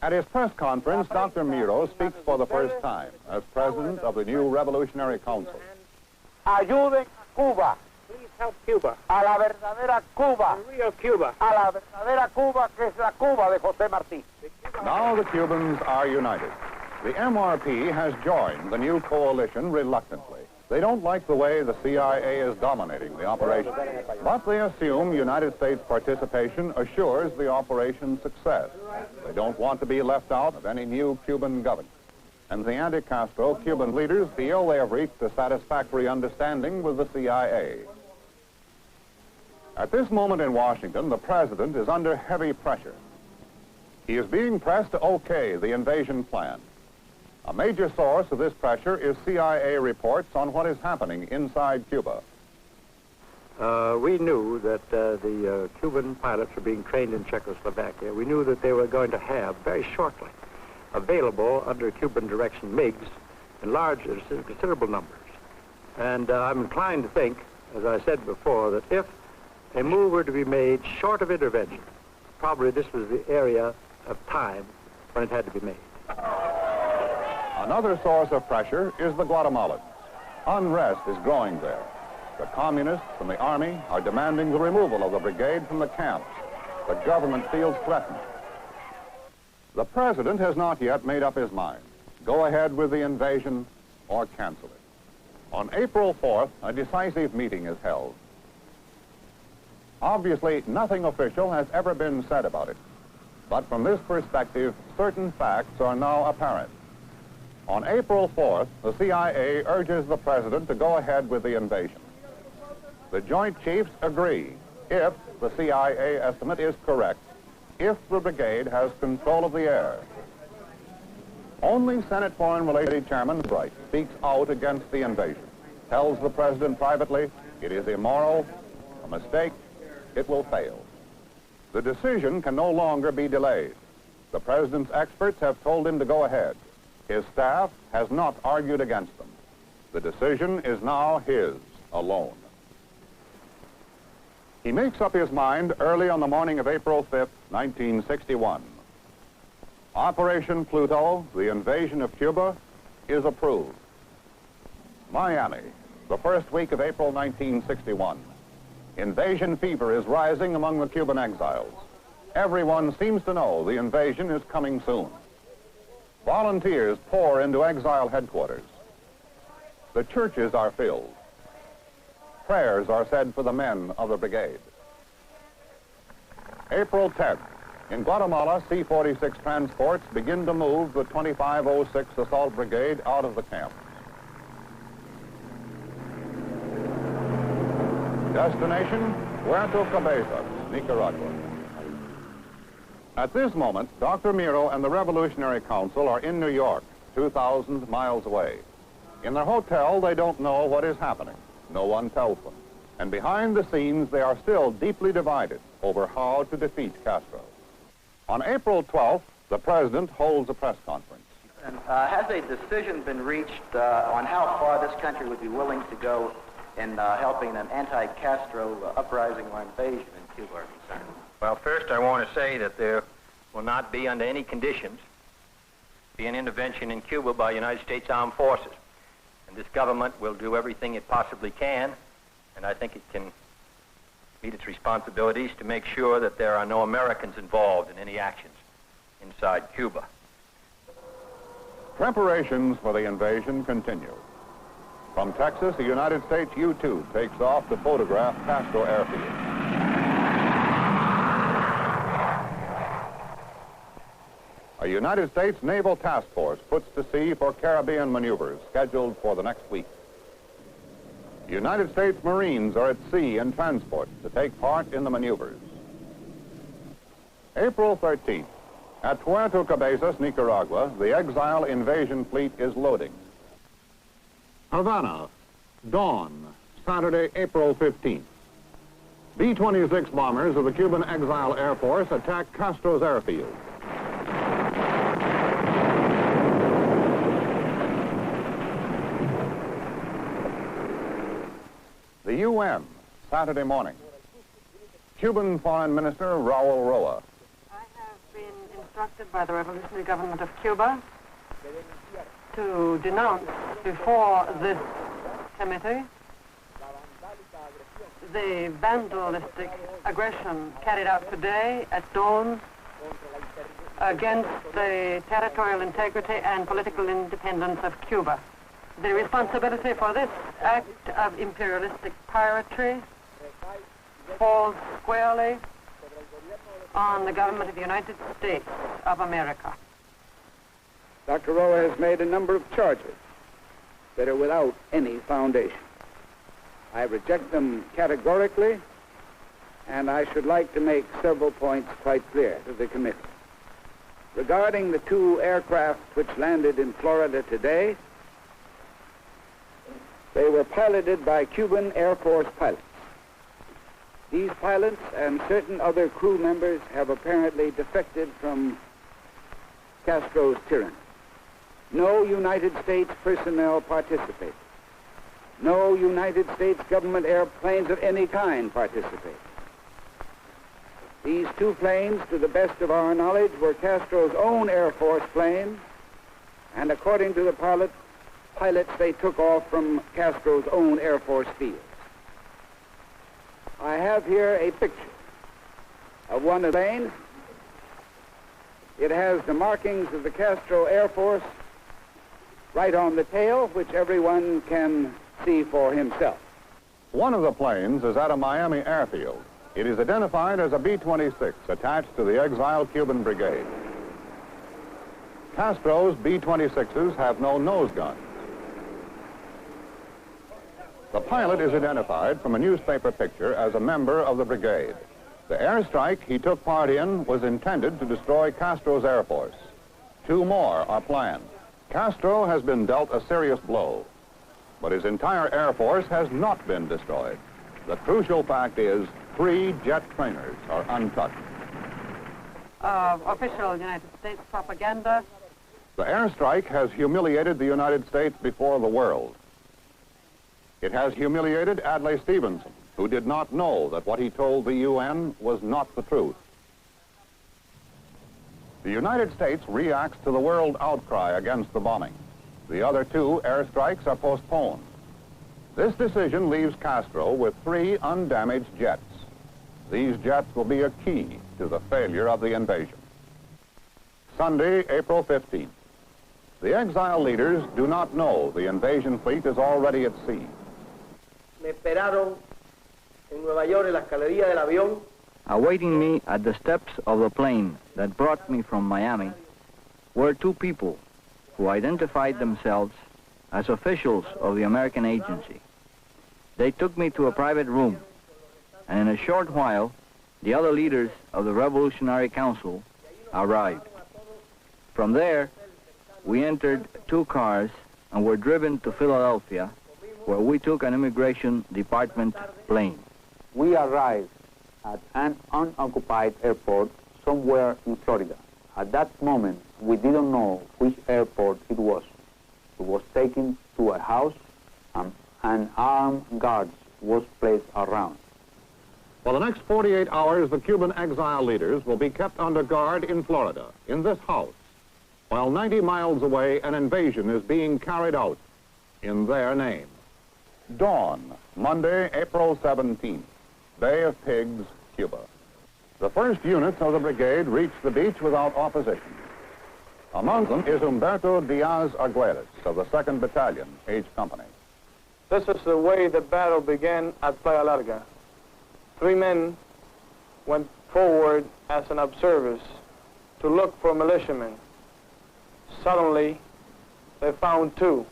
At his press conference, Dr. Miro speaks for the first time as president of the new Revolutionary Council. Ayuden a Cuba. Please help Cuba. A la verdadera Cuba. The real Cuba. A la verdadera Cuba, que es la Cuba de José Martí. Now the Cubans are united. The MRP has joined the new coalition reluctantly. They don't like the way the CIA is dominating the operation, but they assume United States participation assures the operation's success. They don't want to be left out of any new Cuban government. And the anti-Castro Cuban leaders feel they have reached a satisfactory understanding with the CIA. At this moment in Washington, the president is under heavy pressure. He is being pressed to okay the invasion plan. A major source of this pressure is CIA reports on what is happening inside Cuba. We knew that the Cuban pilots were being trained in Czechoslovakia. We knew that they were going to have, very shortly, available under Cuban direction MiGs in large, considerable numbers. And I'm inclined to think, as I said before, that if a move were to be made short of intervention, probably this was the area of time when it had to be made. Another source of pressure is the Guatemalans. Unrest is growing there. The communists and the army are demanding the removal of the brigade from the camps. The government feels threatened. The president has not yet made up his mind. Go ahead with the invasion or cancel it. On April 4th, a decisive meeting is held. Obviously, nothing official has ever been said about it. But from this perspective, certain facts are now apparent. On April 4th, the CIA urges the president to go ahead with the invasion. The Joint Chiefs agree, if the CIA estimate is correct, if the brigade has control of the air. Only Senate Foreign Relations Chairman Bright speaks out against the invasion, tells the president privately it is immoral, a mistake, it will fail. The decision can no longer be delayed. The president's experts have told him to go ahead. His staff has not argued against them. The decision is now his alone. He makes up his mind early on the morning of April 5th, 1961. Operation Pluto, the invasion of Cuba, is approved. Miami, the first week of April 1961. Invasion fever is rising among the Cuban exiles. Everyone seems to know the invasion is coming soon. Volunteers pour into exile headquarters. The churches are filled. Prayers are said for the men of the brigade. April 10th, in Guatemala, C-46 transports begin to move the 2506 Assault Brigade out of the camp. Destination, Puerto Cabezas, Nicaragua. At this moment, Dr. Miro and the Revolutionary Council are in New York, 2,000 miles away. In their hotel, they don't know what is happening. No one tells them. And behind the scenes, they are still deeply divided over how to defeat Castro. On April 12th, the president holds a press conference. Has a decision been reached on how far this country would be willing to go in helping an anti-Castro uprising or invasion in Cuba are concerned? Well, first I want to say that there will not be, under any conditions, be an intervention in Cuba by United States Armed Forces. And this government will do everything it possibly can, and I think it can meet its responsibilities to make sure that there are no Americans involved in any actions inside Cuba. Preparations for the invasion continue. From Texas, the United States U-2 takes off to photograph Castro Airfield. A United States Naval Task Force puts to sea for Caribbean maneuvers scheduled for the next week. United States Marines are at sea in transport to take part in the maneuvers. April 13th, at Puerto Cabezas, Nicaragua, the exile invasion fleet is loading. Havana, dawn, Saturday, April 15th. B-26 bombers of the Cuban Exile Air Force attack Castro's airfield. The UN, Saturday morning. Cuban Foreign Minister Raul Roa. I have been instructed by the revolutionary government of Cuba to denounce before this committee the vandalistic aggression carried out today at dawn against the territorial integrity and political independence of Cuba. The responsibility for this act of imperialistic piracy falls squarely on the government of the United States of America. Dr. Roa has made a number of charges that are without any foundation. I reject them categorically, and I should like to make several points quite clear to the committee. Regarding the 2 aircraft which landed in Florida today, they were piloted by Cuban Air Force pilots. These pilots and certain other crew members have apparently defected from Castro's tyranny. No United States personnel participated. No United States government airplanes of any kind participated. These 2 planes, to the best of our knowledge, were Castro's own Air Force planes, and according to the pilots, they took off from Castro's own Air Force fields. I have here a picture of one of the planes. It has the markings of the Castro Air Force right on the tail, which everyone can see for himself. One of the planes is at a Miami airfield. It is identified as a B-26 attached to the exiled Cuban brigade. Castro's B-26s have no nose guns. The pilot is identified from a newspaper picture as a member of the brigade. The airstrike he took part in was intended to destroy Castro's Air Force. 2 more are planned. Castro has been dealt a serious blow, but his entire Air Force has not been destroyed. The crucial fact is 3 jet trainers are untouched. Official United States propaganda. The airstrike has humiliated the United States before the world. It has humiliated Adlai Stevenson, who did not know that what he told the UN was not the truth. The United States reacts to the world outcry against the bombing. The other 2 airstrikes are postponed. This decision leaves Castro with 3 undamaged jets. These jets will be a key to the failure of the invasion. Sunday, April 15th. The exile leaders do not know the invasion fleet is already at sea. Me esperaron en Nueva York en la escalería del avión. Awaiting me at the steps of the plane that brought me from Miami were 2 people who identified themselves as officials of the American agency. They took me to a private room, and in a short while, the other leaders of the Revolutionary Council arrived. From there, we entered 2 cars and were driven to Philadelphia, where we took an immigration department plane. We arrived at an unoccupied airport somewhere in Florida. At that moment, we didn't know which airport it was. It was taken to a house and armed guards was placed around. For the next 48 hours, the Cuban exile leaders will be kept under guard in Florida, in this house, while 90 miles away, an invasion is being carried out in their name. Dawn, Monday, April 17th, Bay of Pigs, Cuba. The first units of the brigade reached the beach without opposition. Among them is Humberto Diaz Arguelles of the 2nd Battalion, H Company. This is the way the battle began at Playa Larga. 3 men went forward as an observers to look for militiamen. Suddenly, they found 2.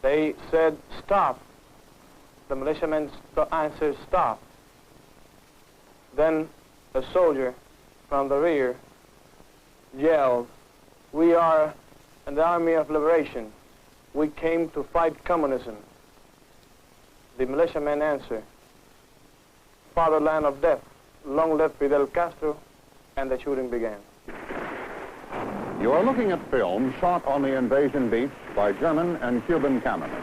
They said, "Stop." The militiamen answered, "Stop." Then a soldier from the rear yelled, "We are an army of liberation. We came to fight communism." The militiamen answered, "Fatherland of death, long live Fidel Castro," and the shooting began. You are looking at film shot on the invasion beach by German and Cuban cameramen.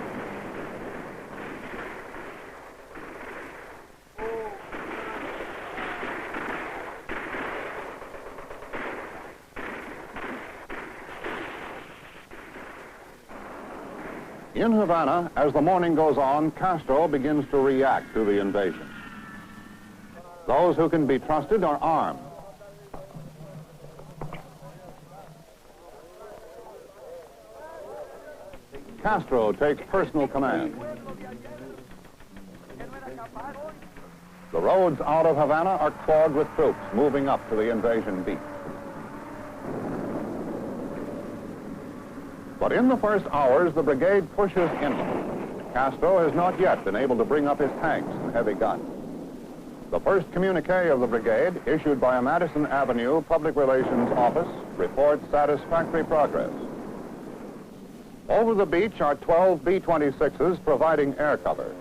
In Havana, as the morning goes on, Castro begins to react to the invasion. Those who can be trusted are armed. Castro takes personal command. The roads out of Havana are clogged with troops moving up to the invasion beat. But in the first hours, the brigade pushes inland. Castro has not yet been able to bring up his tanks and heavy guns. The first communique of the brigade, issued by a Madison Avenue Public Relations office, reports satisfactory progress. Over the beach are 12 B-26s providing air cover.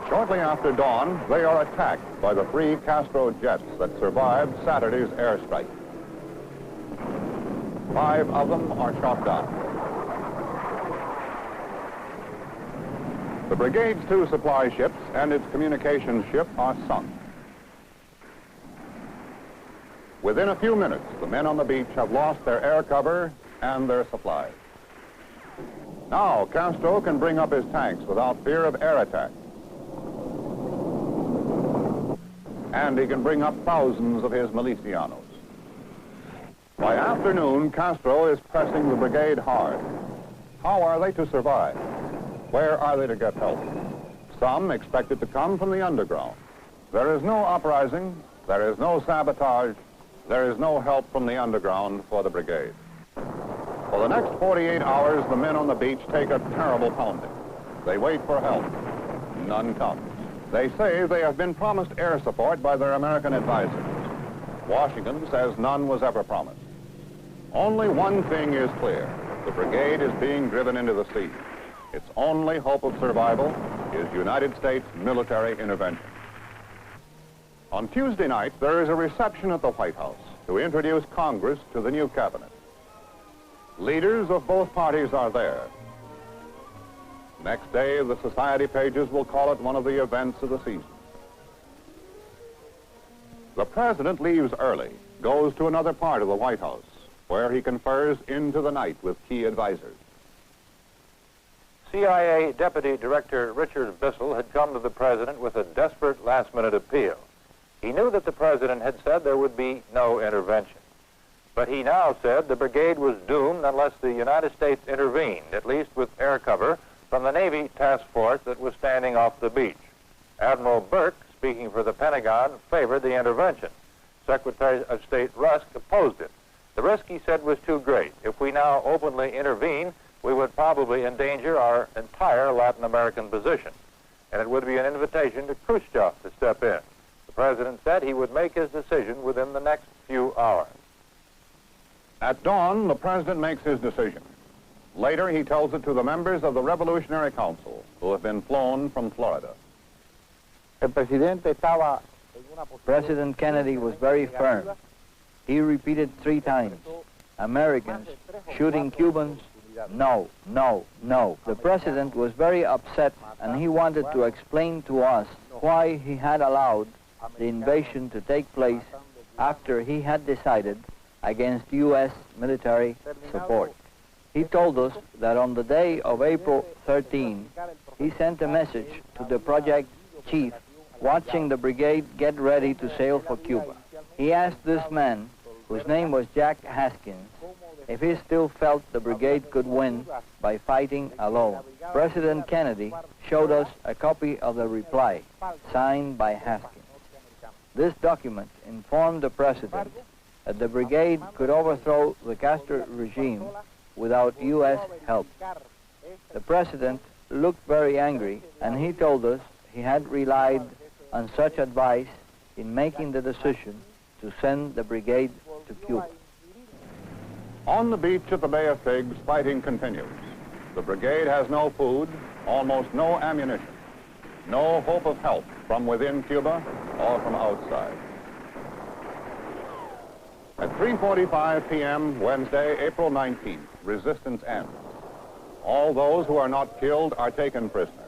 Shortly after dawn, they are attacked by the 3 Castro jets that survived Saturday's airstrike. 5 of them are shot down. The brigade's 2 supply ships and its communications ship are sunk. Within a few minutes, the men on the beach have lost their air cover and their supplies. Now, Castro can bring up his tanks without fear of air attack. And he can bring up thousands of his milicianos. By afternoon, Castro is pressing the brigade hard. How are they to survive? Where are they to get help? Some expect it to come from the underground. There is no uprising, there is no sabotage, there is no help from the underground for the brigade. For the next 48 hours, the men on the beach take a terrible pounding. They wait for help. None comes. They say they have been promised air support by their American advisors. Washington says none was ever promised. Only one thing is clear. The brigade is being driven into the sea. Its only hope of survival is United States military intervention. On Tuesday night, there is a reception at the White House to introduce Congress to the new cabinet. Leaders of both parties are there. Next day, the society pages will call it one of the events of the season. The president leaves early, goes to another part of the White House, where he confers into the night with key advisors. CIA Deputy Director Richard Bissell had come to the president with a desperate last-minute appeal. He knew that the president had said there would be no intervention. But he now said the brigade was doomed unless the United States intervened, at least with air cover from the Navy task force that was standing off the beach. Admiral Burke, speaking for the Pentagon, favored the intervention. Secretary of State Rusk opposed it. The risk, he said, was too great. If we now openly intervene, we would probably endanger our entire Latin American position, and it would be an invitation to Khrushchev to step in. The president said he would make his decision within the next few hours. At dawn, the president makes his decision. Later, he tells it to the members of the Revolutionary Council, who have been flown from Florida. President Kennedy was very firm. He repeated 3 times, Americans shooting Cubans, no, no, no. The president was very upset, and he wanted to explain to us why he had allowed the invasion to take place after he had decided against U.S. military support. He told us that on the day of April 13, he sent a message to the project chief watching the brigade get ready to sail for Cuba. He asked this man, whose name was Jack Haskins, if he still felt the brigade could win by fighting alone. President Kennedy showed us a copy of the reply, signed by Haskins. This document informed the president that the brigade could overthrow the Castro regime without U.S. help. The president looked very angry, and he told us he had relied on such advice in making the decision to send the brigade to Cuba. On the beach at the Bay of Figs, fighting continues. The brigade has no food, almost no ammunition, no hope of help from within Cuba or from outside. At 3:45 p.m. Wednesday, April 19th, resistance ends. All those who are not killed are taken prisoner.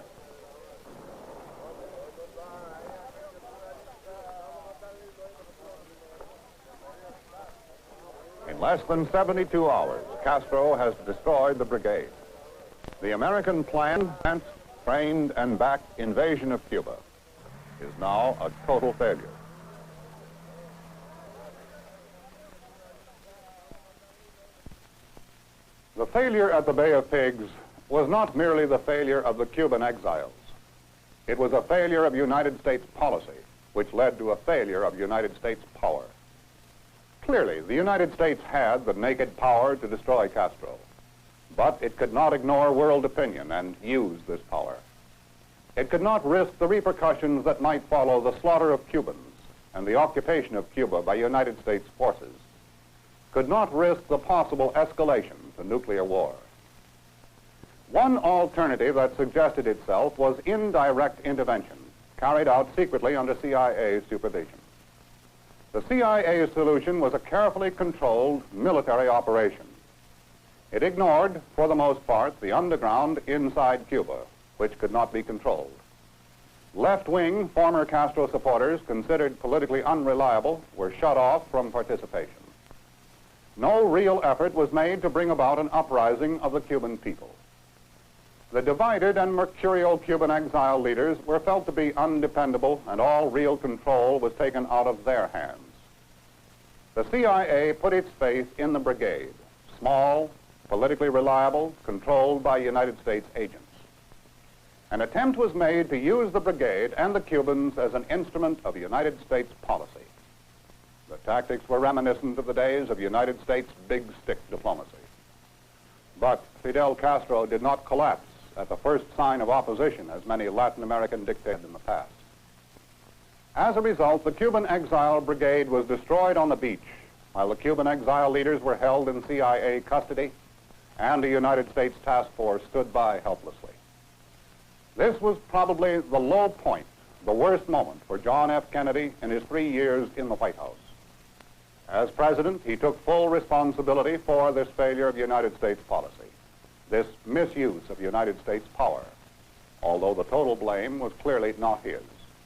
In less than 72 hours, Castro has destroyed the brigade. The American planned, trained, and backed invasion of Cuba is now a total failure. The failure at the Bay of Pigs was not merely the failure of the Cuban exiles. It was a failure of United States policy, which led to a failure of United States power. Clearly, the United States had the naked power to destroy Castro, but it could not ignore world opinion and use this power. It could not risk the repercussions that might follow the slaughter of Cubans and the occupation of Cuba by United States forces, could not risk the possible escalation to nuclear war. One alternative that suggested itself was indirect intervention, carried out secretly under CIA supervision. The CIA's solution was a carefully controlled military operation. It ignored, for the most part, the underground inside Cuba, which could not be controlled. Left-wing former Castro supporters, considered politically unreliable, were shut off from participation. No real effort was made to bring about an uprising of the Cuban people. The divided and mercurial Cuban exile leaders were felt to be undependable, and all real control was taken out of their hands. The CIA put its faith in the brigade, small, politically reliable, controlled by United States agents. An attempt was made to use the brigade and the Cubans as an instrument of United States policy. The tactics were reminiscent of the days of United States big stick diplomacy. But Fidel Castro did not collapse at the first sign of opposition, as many Latin American dictators in the past. As a result, the Cuban exile brigade was destroyed on the beach, while the Cuban exile leaders were held in CIA custody, and a United States task force stood by helplessly. This was probably the low point, the worst moment for John F. Kennedy in his 3 years in the White House. As president, he took full responsibility for this failure of United States policy, this misuse of United States power, although the total blame was clearly not his.